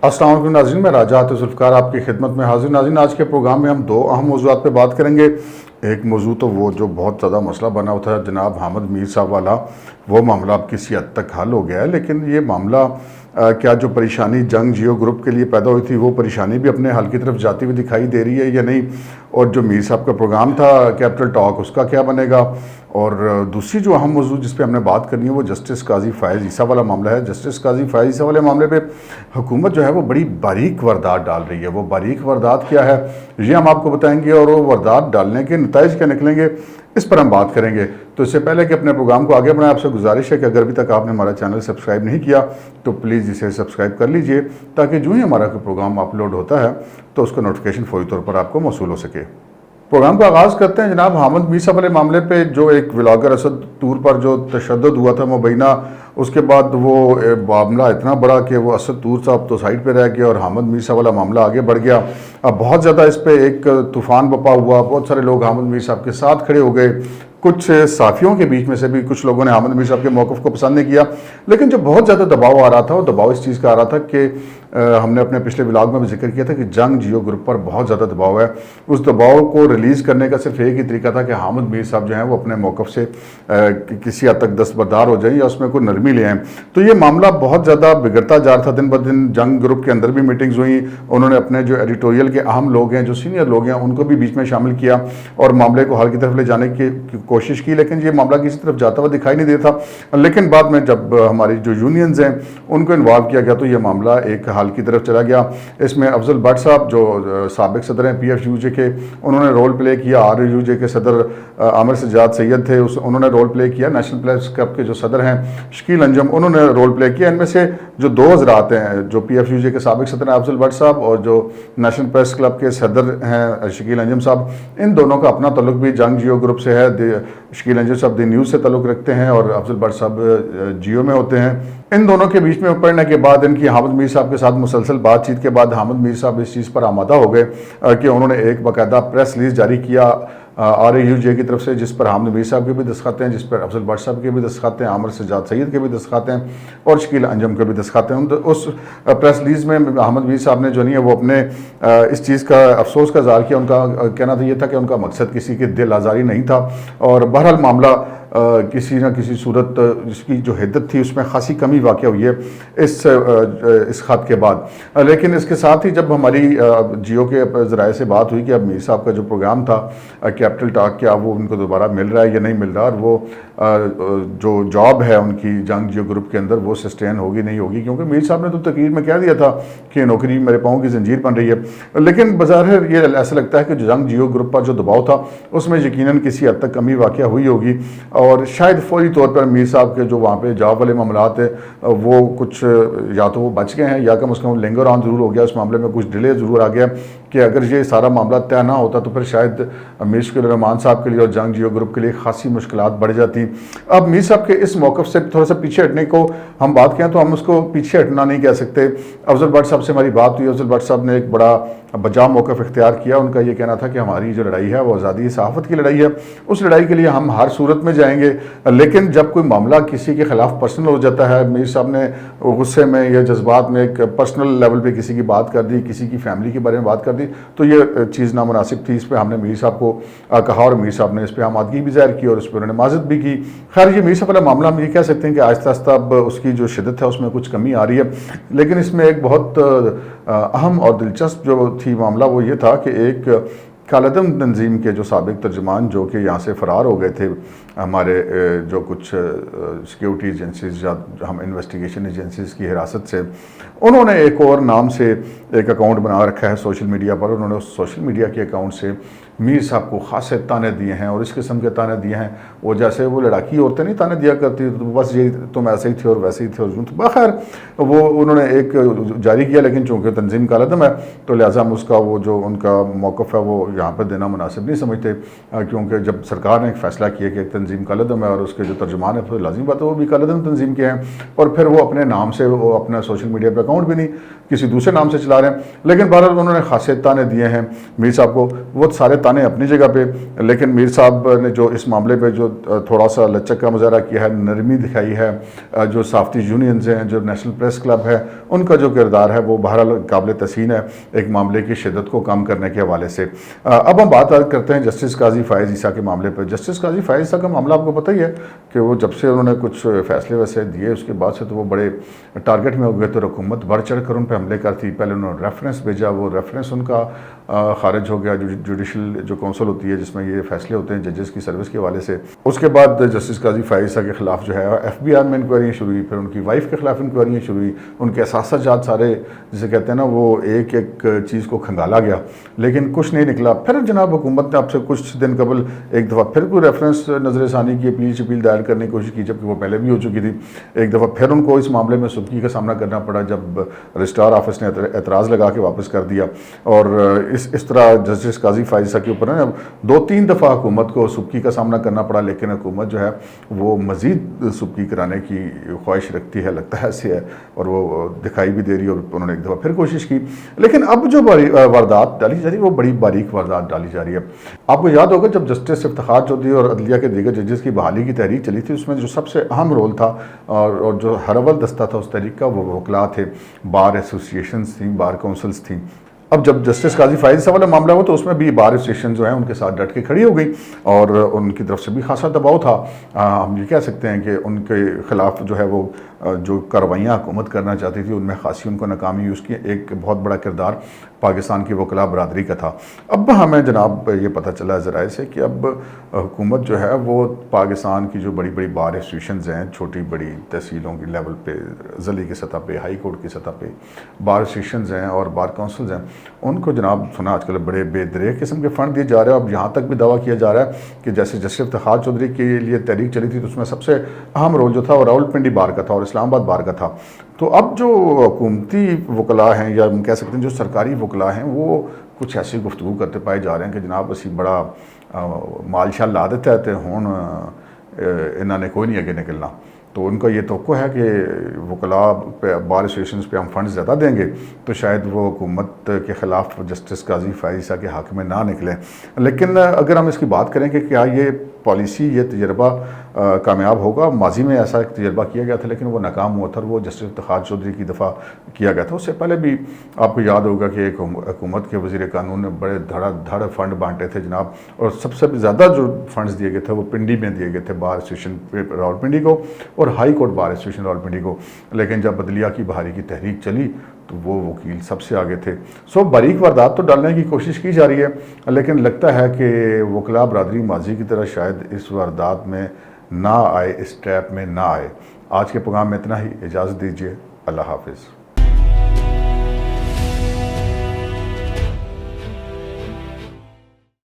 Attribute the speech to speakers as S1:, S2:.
S1: السلام علیکم ناظرین، میں راجہ عاطف ذوالفقار آپ کی خدمت میں حاضر۔ ناظرین، آج کے پروگرام میں ہم دو اہم موضوعات پہ بات کریں گے۔ ایک موضوع تو وہ جو بہت زیادہ مسئلہ بنا ہوا تھا جناب حامد میر صاحب والا، وہ معاملہ اب کسی حد تک حل ہو گیا ہے، لیکن یہ معاملہ کیا جو پریشانی جنگ جیو گروپ کے لیے پیدا ہوئی تھی وہ پریشانی بھی اپنے حل کی طرف جاتی ہوئی دکھائی دے رہی ہے یا نہیں؟ اور جو میر صاحب کا پروگرام تھا کیپٹل ٹاک، اس کا کیا بنے گا؟ اور دوسری جو اہم موضوع جس پہ ہم نے بات کرنی ہے وہ جسٹس قاضی فائز عیسیٰ والا معاملہ ہے۔ جسٹس قاضی فائز عیسیٰ والے معاملے پہ حکومت جو ہے وہ بڑی باریک واردات ڈال رہی ہے۔ وہ باریک واردات کیا ہے یہ ہم آپ کو بتائیں گے، اور وہ واردات ڈالنے کے نتائج کیا نکلیں گے اس پر ہم بات کریں گے۔ تو اس سے پہلے کہ اپنے پروگرام کو آگے بڑھائیں، آپ سے گزارش ہے کہ اگر ابھی تک آپ نے ہمارا چینل سبسکرائب نہیں کیا تو پلیز اسے سبسکرائب کر لیجئے، تاکہ جو ہی ہمارا کوئی پروگرام اپلوڈ ہوتا ہے تو اس کا نوٹیفیکیشن فوری طور پر آپ کو موصول ہو سکے۔ پروگرام کا آغاز کرتے ہیں جناب حامد میر صاحب والے معاملے پہ۔ جو ایک ولاگر اسد طور پر جو تشدد ہوا تھا مبینہ، اس کے بعد وہ معاملہ اتنا بڑا کہ وہ اسد طور صاحب تو سائڈ پہ رہ گیا اور حامد میر صاحب والا معاملہ آگے بڑھ گیا۔ اب بہت زیادہ اس پہ ایک طوفان بپا ہوا، بہت سارے لوگ حامد میر صاحب کے ساتھ کھڑے ہو گئے۔ کچھ صحافیوں کے بیچ میں سے بھی کچھ لوگوں نے حامد میر صاحب کے موقف کو پسند نہیں کیا، لیکن جو بہت زیادہ دباؤ آ رہا تھا وہ دباؤ اس چیز کا آ رہا تھا کہ ہم نے اپنے پچھلے ولاگ میں بھی ذکر کیا تھا کہ جنگ جیو گروپ پر بہت زیادہ دباؤ ہے۔ اس دباؤ کو ریلیز کرنے کا صرف ایک ہی طریقہ تھا کہ حامد میر صاحب جو ہیں وہ اپنے موقف سے کسی حد تک دستبردار ہو جائیں یا اس میں کوئی نرمی لے آئیں۔ تو یہ معاملہ بہت زیادہ بگڑتا جا رہا تھا دن بدن۔ جنگ گروپ کے اندر بھی میٹنگز ہوئیں، انہوں نے اپنے جو ایڈیٹوریل کے اہم لوگ ہیں، جو سینئر لوگ ہیں، ان کو بھی بیچ میں شامل کیا اور معاملے کو حل کی طرف لے جانے کی کوشش کی، لیکن یہ معاملہ کسی طرف جاتا ہوا دکھائی نہیں دیتا تھا۔ لیکن بعد میں جب ہماری جو یونینز ہیں ان کو انوالو کیا گیا تو یہ معاملہ ایک حل کی طرف چلا گیا۔ اس میں افضل بٹ صاحب جو سابق صدر ہیں پی ایف یو جے کے، انہوں نے رول پلے کیا۔ آر یو جے کے صدر عامر سجاد سید تھے، انہوں نے رول پلے کیا۔ نیشنل پریس کلب کے جو صدر ہیں شکیل انجم، انہوں نے رول پلے کیا۔ ان میں سے جو دو حضرات ہیں، جو پی ایف یو جے کے سابق صدر ہیں افضل بٹ صاحب اور جو نیشنل پریس کلب کے صدر ہیں شکیل انجم صاحب، ان دونوں کا اپنا تعلق بھی جنگ جیو گروپ سے ہے۔ شکیل انجم صاحب دی نیوز سے تعلق رکھتے ہیں اور افضل بٹ صاحب جیو میں ہوتے ہیں۔ ان دونوں کے بیچ میں پڑنے کے بعد ان کی حامد میر صاحب کے ساتھ مسلسل بات چیت کے بعد حامد میر صاحب اس چیز پر آمادہ ہو گئے کہ انہوں نے ایک باقاعدہ پریس ریلیز جاری کیا آر اے یو جے کی طرف سے، جس پر حامد میر صاحب کے بھی دستخط ہیں، جس پر افضل بٹ صاحب کے بھی دستخط ہیں، عامر سجاد سید کے بھی دستخط ہیں اور شکیل انجم کے بھی دستخط ہیں۔ اس پریس ریلیز میں حامد میر صاحب نے جو نہیں ہے وہ اپنے اس چیز کا افسوس کا اظہار کیا۔ ان کا کہنا تو یہ تھا کہ ان کا مقصد کسی کی دل آزاری نہیں تھا، اور بہرحال معاملہ کسی نہ کسی صورت جس کی جو حدت تھی اس میں خاصی کمی واقع ہوئی ہے اس خط کے بعد۔ لیکن اس کے ساتھ ہی جب ہماری جیو کے ذرائع سے بات ہوئی کہ اب میر صاحب کا جو پروگرام تھا کیپٹل ٹاک، کیا وہ ان کو دوبارہ مل رہا ہے یا نہیں مل رہا، اور وہ جو جاب ہے ان کی جنگ جیو گروپ کے اندر وہ سسٹین ہوگی نہیں ہوگی، کیونکہ میر صاحب نے تو تقریر میں کہہ دیا تھا کہ نوکری میرے پاؤں کی زنجیر بن رہی ہے۔ لیکن بظاہر یہ ایسا لگتا ہے کہ جو جنگ جیو گروپ پر جو دباؤ تھا اس میں یقیناً کسی حد تک کمی واقع ہوئی ہوگی، اور شاید فوری طور پر میر صاحب کے جو وہاں پہ جاب والے معاملات ہیں وہ کچھ یا تو وہ بچ گئے ہیں یا کم از کم لنگر آن ضرور ہو گیا، اس معاملے میں کچھ ڈیلے ضرور آ گیا کہ اگر یہ سارا معاملہ طے نہ ہوتا تو پھر شاید میر شکیل الرحمان صاحب کے لیے اور جنگ جیو گروپ کے لیے خاصی مشکلات بڑھ جاتی۔ اب میر صاحب کے اس موقف سے تھوڑا سا پیچھے ہٹنے کو ہم بات کریں تو ہم اس کو پیچھے ہٹنا نہیں کہہ سکتے۔ افضل بٹ صاحب سے ہماری بات ہوئی، افضل بٹ صاحب نے ایک بڑا بجا موقف اختیار کیا۔ ان کا یہ کہنا تھا کہ ہماری جو لڑائی ہے وہ آزادی صحافت کی لڑائی ہے، اس لڑائی کے لیے ہم ہر صورت میں جائیں گے، لیکن جب کوئی معاملہ کسی کے خلاف پرسنل ہو جاتا ہے، میر صاحب نے غصے میں یا جذبات میں ایک پرسنل لیول پہ کسی کی بات کر دی، کسی کی فیملی کے بارے میں بات کر دی، تو یہ چیز نامناسب تھی۔ اس پہ ہم نے میر صاحب کو کہا اور میر صاحب نے اس پہ آمادگی بھی ظاہر کی اور اس پہ انہوں نے معذرت بھی کی۔ خیر، یہ میر صاحب والا معاملہ ہم یہ کہہ سکتے ہیں کہ آہستہ آہستہ اب اس کی جو شدت ہے اس میں کچھ کمی آ رہی ہے، لیکن اس میں ایک بہت اہم اور دلچسپ جو تھی معاملہ وہ یہ تھا کہ ایک کالعدم تنظیم کے جو سابق ترجمان جو کہ یہاں سے فرار ہو گئے تھے، ہمارے جو کچھ سیکیورٹی ایجنسیز یا ہم انویسٹیگیشن ایجنسیز کی حراست سے، انہوں نے ایک اور نام سے ایک اکاؤنٹ بنا رکھا ہے سوشل میڈیا پر۔ انہوں نے اس سوشل میڈیا کے اکاؤنٹ سے میر صاحب کو خاصے تانے دیے ہیں، اور اس قسم کے تانے دیے ہیں وہ جیسے وہ لڑاکی عورتیں نہیں تانے دیا کرتی، بس یہ تم ایسے ہی تھے اور ویسے ہی تھے اور یوں۔ بخیر وہ انہوں نے ایک جاری کیا، لیکن چونکہ تنظیم کالعدم ہے تو لہٰذا ہم اس کا وہ جو ان کا موقف ہے وہ یہاں پر دینا مناسب نہیں سمجھتے، کیونکہ جب سرکار نے ایک فیصلہ کیا کہ ایک تنظیم کالعدم ہے اور اس کے جو ترجمان ہے پھر لازمی بات ہے وہ بھی کالعدم تنظیم کے ہیں، اور پھر وہ اپنے نام سے وہ اپنا سوشل میڈیا پہ اکاؤنٹ بھی نہیں کسی دوسرے نام سے چلا رہے ہیں۔ لیکن بہرحال انہوں نے خاصے تانے دیے ہیں میر صاحب کو۔ وہ سارے تانے اپنی جگہ پہ، لیکن میر صاحب نے جو اس معاملے پہ جو تھوڑا سا لچک کا مظاہرہ کیا ہے، نرمی دکھائی ہے، جو صحافتی یونینز ہیں، جو نیشنل پریس کلب ہے، ان کا جو کردار ہے وہ بہرحال قابل تحسین ہے ایک معاملے کی شدت کو کم کرنے کے حوالے سے۔ اب ہم بات کرتے ہیں جسٹس قاضی فائز عیسیٰ کے معاملے پہ۔ جسٹس قاضی فائز عیسیٰ کا معاملہ آپ کو پتہ ہی ہے کہ وہ جب سے انہوں نے کچھ فیصلے ویسے دیے اس کے بعد سے تو وہ بڑے ٹارگٹ میں ہو گئے، تو حکومت بڑھ چڑھ کر ان پہ حملے کرتی۔ پہلے انہوں نے ریفرنس بھیجا، وہ ریفرنس ان کا خارج ہو گیا، جوڈیشل جو کونسل ہوتی ہے جس میں یہ فیصلے ہوتے ہیں ججز کی سروس کے حوالے سے۔ اس کے بعد جسٹس قاضی فائز عیسیٰ کے خلاف جو ہے ایف بی آئی میں انکوائریاں شروع ہوئی، پھر ان کی وائف کے خلاف انکوائریاں شروع ہوئی، ان کے اثاثہ جات سارے جسے کہتے ہیں نا وہ ایک ایک چیز کو کھنگالا گیا، لیکن کچھ نہیں نکلا۔ پھر جناب حکومت نے اب سے کچھ دن قبل ایک دفعہ پھر کوئی ریفرنس نظر ثانی کی اپیل دائر کرنے کی کوشش کی، جبکہ وہ پہلے بھی ہو چکی تھی۔ ایک دفعہ پھر ان کو اس معاملے میں سبکی کا سامنا کرنا پڑا جب رجسٹرار آفس نے اعتراض لگا کے واپس کر دیا، اور اس طرح جسٹس قاضی فائز عیسیٰ کے اوپر 2-3 دفعہ حکومت کو سبکی کا سامنا کرنا پڑا، لیکن حکومت جو ہے وہ مزید سبکی کرانے کی خواہش رکھتی ہے، لگتا ہے ایسے ہے، اور وہ دکھائی بھی دے رہی ہے، اور انہوں نے ایک دفعہ پھر کوشش کی۔ لیکن اب جو واردات ڈالی جا رہی ہے وہ بڑی باریک واردات ڈالی جا رہی ہے۔ آپ کو یاد ہوگا جب جسٹس افتخار چودھری اور عدلیہ کے دیگر ججز کی بحالی کی تحریک چلی تھی، اس میں جو سب سے اہم رول تھا اور جو ہر اول دستہ تھا اس تحریک کا وہ وکلاء تھے، بار ایسوسیشنز تھیں، بار کونسلز تھیں۔ اب جب جسٹس قاضی فائز عیسیٰ والا معاملہ ہوا تو اس میں بھی بار ایسوسیشن جو ہیں ان کے ساتھ ڈٹ کے کھڑی ہو گئی، اور ان کی طرف سے بھی خاصا دباؤ تھا۔ ہم یہ کہہ سکتے ہیں کہ ان کے خلاف جو ہے وہ جو کارروائیاں حکومت کرنا چاہتی تھی ان میں خاصی ان کو ناکامی ہوئی، اس کی ایک بہت بڑا کردار پاکستان کی وکلاء برادری کا تھا۔ اب ہمیں جناب یہ پتہ چلا ذرائع سے کہ اب حکومت جو ہے وہ پاکستان کی جو بڑی بڑی بار ایسوسیشنز ہیں، چھوٹی بڑی تحصیلوں کی لیول پہ، ضلعی کی سطح پہ، ہائی کورٹ کی سطح پہ بار ایسوسیشنز ہیں اور بار کونسلز ہیں، ان کو جناب سنا آج کل بڑے بے دریغ قسم کے فنڈ دیے جا رہے ہیں۔ اب یہاں تک بھی دعویٰ کیا جا رہا ہے کہ جیسے جسٹس افتخار چودھری کے لیے تحریک چلی تھی تو اس میں سب سے اہم رول جو تھا وہ راولپنڈی بار کا تھا اور اسلام آباد بار کا تھا۔ تو اب جو حکومتی وکلاء ہیں یا ہم کہہ سکتے ہیں جو سرکاری وکلاء ہیں وہ کچھ ایسی گفتگو کرتے پائے جا رہے ہیں کہ جناب اسی بڑا مال شال لا دیتے ہیں ہون انہوں نے کوئی نہیں آگے نکلنا۔ تو ان کا یہ توقع ہے کہ وکلاء پہ بار ایسوسیشنز پہ ہم فنڈ زیادہ دیں گے تو شاید وہ حکومت کے خلاف جسٹس قاضی فائز عیسیٰ کے حق میں نہ نکلیں۔ لیکن اگر ہم اس کی بات کریں کہ کیا یہ پالیسی، یہ تجربہ کامیاب ہوگا، ماضی میں ایسا ایک تجربہ کیا گیا تھا لیکن وہ ناکام ہوا تھا، اور وہ جسٹس افتخار چودھری کی دفعہ کیا گیا تھا۔ اس سے پہلے بھی آپ کو یاد ہوگا کہ ایک حکومت کے وزیر قانون نے بڑے دھڑ فنڈ بانٹے تھے جناب، اور سب سے زیادہ جو فنڈز دیے گئے تھے وہ پنڈی میں دیے گئے تھے، بار ایسوسیشن راولپنڈی کو اور high court bar association Rawalpindi کو۔ لیکن جب عدلیہ کی بحالی کی تحریک چلی تو وہ وکیل سب سے آگے تھے۔ باریک واردات تو ڈالنے کی کوشش کی جا رہی ہے، لیکن لگتا ہے کہ وکلاء برادری ماضی کی طرح شاید اس واردات میں نہ آئے، اس ٹریپ میں نہ آئے۔ آج کے پروگرام میں اتنا ہی، اجازت دیجیے، اللہ حافظ۔